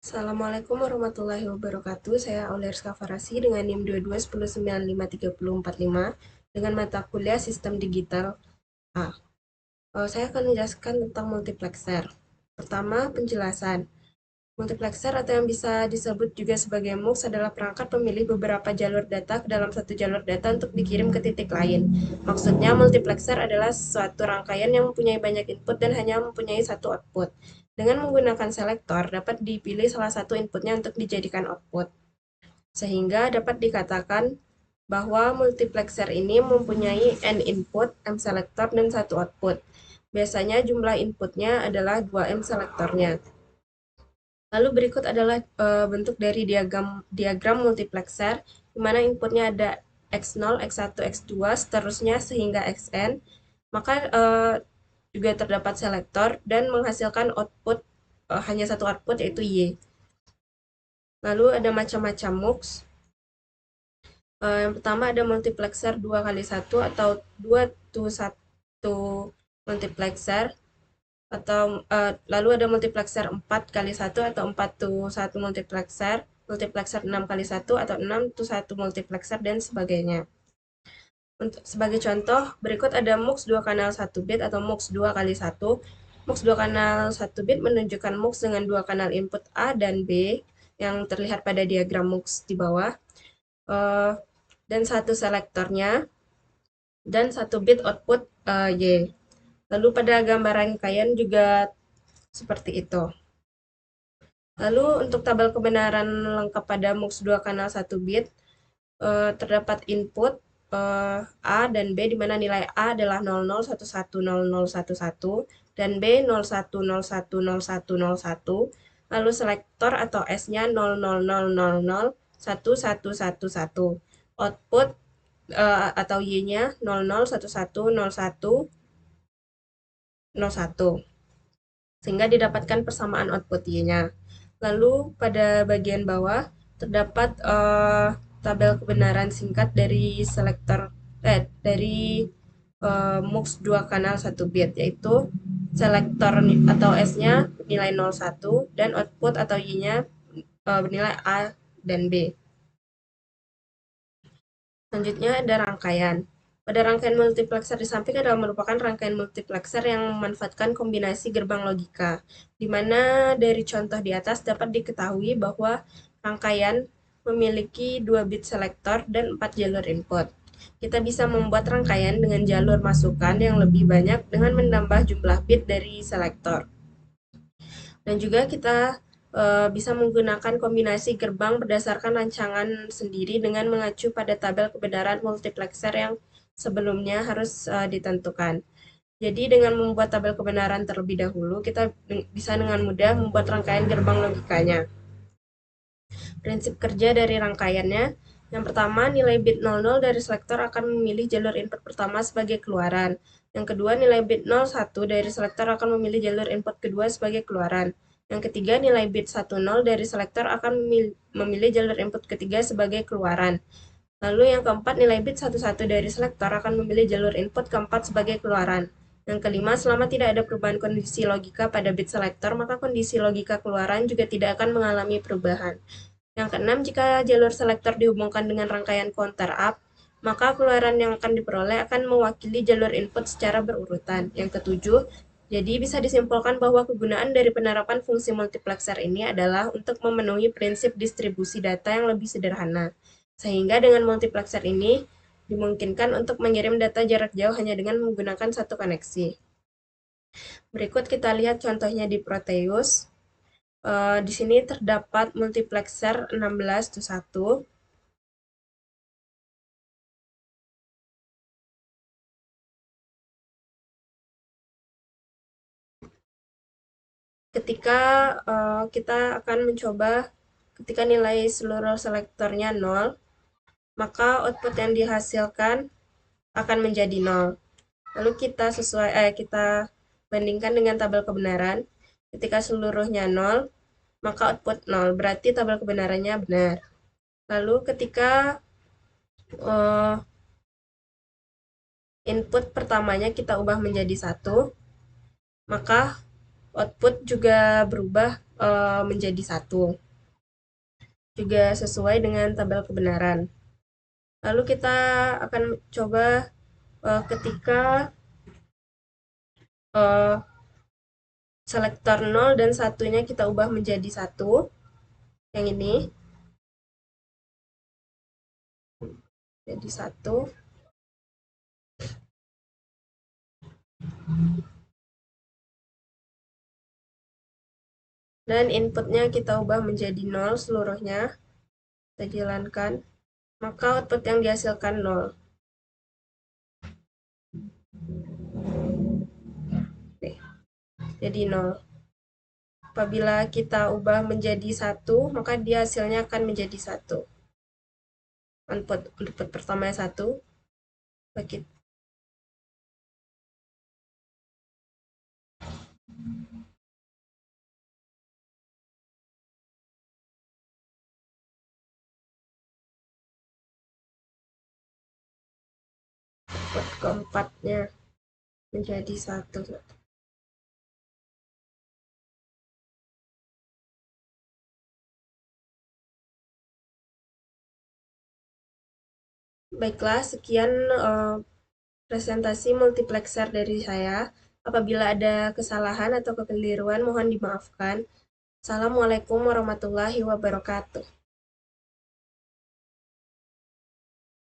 Assalamualaikum warahmatullahi wabarakatuh. Saya Aulia Farasi dengan NIM 2210953045 dengan mata kuliah Sistem Digital A. Saya akan menjelaskan tentang multiplexer. Pertama, penjelasan. Multiplexer atau yang bisa disebut juga sebagai MUX adalah perangkat pemilih beberapa jalur data ke dalam satu jalur data untuk dikirim ke titik lain. Maksudnya, multiplexer adalah suatu rangkaian yang mempunyai banyak input dan hanya mempunyai satu output. Dengan menggunakan selektor, dapat dipilih salah satu inputnya untuk dijadikan output. Sehingga dapat dikatakan bahwa multiplexer ini mempunyai n input, m selektor, dan satu output. Biasanya jumlah inputnya adalah 2m selektornya. Lalu berikut adalah bentuk dari diagram multiplexer, di mana inputnya ada x0, x1, x2, seterusnya sehingga xn. Maka juga terdapat selektor dan menghasilkan output hanya satu output yaitu y. Lalu ada macam-macam MUX. Yang pertama ada multiplexer 2x1 atau 2 to 1 multiplexer, atau lalu ada multiplexer 4x1 atau 4 to 1 multiplexer, multiplexer 6x1 atau 6 to 1 multiplexer, dan sebagainya. Untuk sebagai contoh, berikut ada MUX 2 kanal 1 bit atau MUX 2x1. MUX 2 kanal 1 bit menunjukkan MUX dengan 2 kanal input A dan B yang terlihat pada diagram MUX di bawah, dan satu selektornya, dan 1 bit output Y. Lalu pada gambar rangkaian juga seperti itu. Lalu untuk tabel kebenaran lengkap pada MUX 2 kanal 1 bit, terdapat input A dan B, di mana nilai A adalah 00110011 dan B 01010101. Lalu selektor atau S-nya 00001111. Output atau Y-nya 00110101, sehingga didapatkan persamaan output Y-nya. Lalu pada bagian bawah terdapat tabel kebenaran singkat dari selektor dari MUX 2 kanal 1 bit, yaitu selektor atau S-nya nilai 01 dan output atau Y-nya bernilai A dan B. Selanjutnya ada rangkaian. Pada rangkaian multiplexer di samping adalah merupakan rangkaian multiplexer yang memanfaatkan kombinasi gerbang logika, di mana dari contoh di atas dapat diketahui bahwa rangkaian memiliki 2 bit selektor dan 4 jalur input. Kita bisa membuat rangkaian dengan jalur masukan yang lebih banyak dengan menambah jumlah bit dari selektor. Dan juga kita bisa menggunakan kombinasi gerbang berdasarkan rancangan sendiri dengan mengacu pada tabel kebenaran multiplexer yang sebelumnya harus ditentukan. Jadi dengan membuat tabel kebenaran terlebih dahulu, kita bisa dengan mudah membuat rangkaian gerbang logikanya. Prinsip kerja dari rangkaiannya, yang pertama, nilai bit 00 dari selektor akan memilih jalur input pertama sebagai keluaran. Yang kedua, nilai bit 01 dari selektor akan memilih jalur input kedua sebagai keluaran. Yang ketiga, nilai bit 10 dari selektor akan memilih jalur input ketiga sebagai keluaran. Lalu yang keempat, nilai bit 11 dari selektor akan memilih jalur input keempat sebagai keluaran. Yang kelima, selama tidak ada perubahan kondisi logika pada bit selektor, maka kondisi logika keluaran juga tidak akan mengalami perubahan. Yang keenam, jika jalur selektor dihubungkan dengan rangkaian counter up, maka keluaran yang akan diperoleh akan mewakili jalur input secara berurutan. Yang ketujuh, jadi bisa disimpulkan bahwa kegunaan dari penerapan fungsi multiplexer ini adalah untuk memenuhi prinsip distribusi data yang lebih sederhana. Sehingga dengan multiplexer ini dimungkinkan untuk mengirim data jarak jauh hanya dengan menggunakan satu koneksi. Berikut kita lihat contohnya di Proteus. Di sini terdapat multiplexer 16:1. Ketika kita akan mencoba, ketika nilai seluruh selektornya 0, maka output yang dihasilkan akan menjadi 0. Lalu kita bandingkan dengan tabel kebenaran. Ketika seluruhnya 0, maka output 0, berarti tabel kebenarannya benar. Lalu ketika input pertamanya kita ubah menjadi 1, maka output juga berubah menjadi satu, juga sesuai dengan tabel kebenaran. Lalu kita akan coba ketika eh, selektor 0 dan satunya kita ubah menjadi satu, yang ini jadi satu, dan inputnya kita ubah menjadi 0 seluruhnya, kita jalankan, maka output yang dihasilkan 0. Nih, jadi 0. Apabila kita ubah menjadi satu, maka dia hasilnya akan menjadi satu. Input pertamanya satu, bagi input keempatnya menjadi satu. Baiklah, sekian presentasi multiplexer dari saya. Apabila ada kesalahan atau kekeliruan, mohon dimaafkan. Assalamualaikum warahmatullahi wabarakatuh.